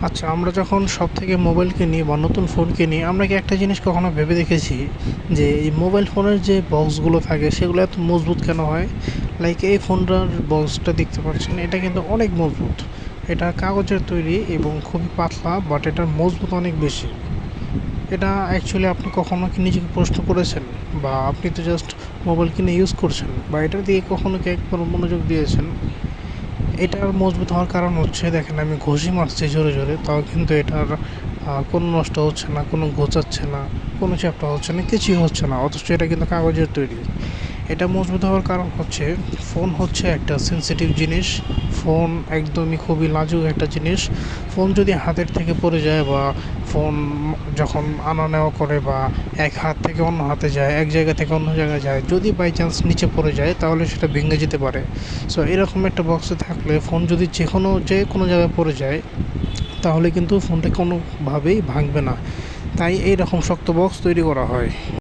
আচ্ছা, আমরা যখন শপ থেকে মোবাইল কিনি বা নতুন ফোন কিনি, আমরা কি একটা জিনিস কখনো ভেবে দেখেছি যে এই মোবাইল ফোনের যে বক্সগুলো থাকে সেগুলো এত মজবুত কেন হয়? লাইক এই ফোনটার বক্সটা দেখতে পাচ্ছেন, এটা কিন্তু অনেক মজবুত। এটা কাগজের তৈরি এবং খুবই পাতলা, বাট এটার মজবুত অনেক বেশি। এটা অ্যাকচুয়ালি আপনি কখনো কি নিজেকে প্রশ্ন করেছেন? বা আপনি তো জাস্ট মোবাইল কিনে ইউজ করছেন, বা এটার দিকে কখনো কি একবার মনোযোগ দিয়েছেন? এটার মজবুত হওয়ার কারণ হচ্ছে, দেখেন আমি ঘষি মারছি জোরে জোরে, তাও কিন্তু এটার কোনো নষ্ট হচ্ছে না, কোনো গোছাচ্ছে না, কোনো চ্যাপ্টা হচ্ছে না, কিছুই হচ্ছে না, অথচ এটা কিন্তু কাগজের তৈরি। এটা মজবুত হওয়ার কারণ হচ্ছে, ফোন হচ্ছে একটা সেন্সিটিভ জিনিস। ফোন একদমই খুবই লাজুক একটা জিনিস। ফোন যদি হাতের থেকে পড়ে যায়, বা ফোন যখন আনা নেওয়া করে, বা এক হাত থেকে অন্য হাতে যায়, এক জায়গা থেকে অন্য জায়গায় যায়, যদি বাই চান্স নিচে পড়ে যায় তাহলে সেটা ভেঙে যেতে পারে। সো এরকম একটা বক্সে থাকলে ফোন যদি যে কোনো জায়গায় পড়ে যায়, তাহলে কিন্তু ফোনটা কোনোভাবেই ভাঙবে না। তাই এই রকম শক্ত বক্স তৈরি করা হয়।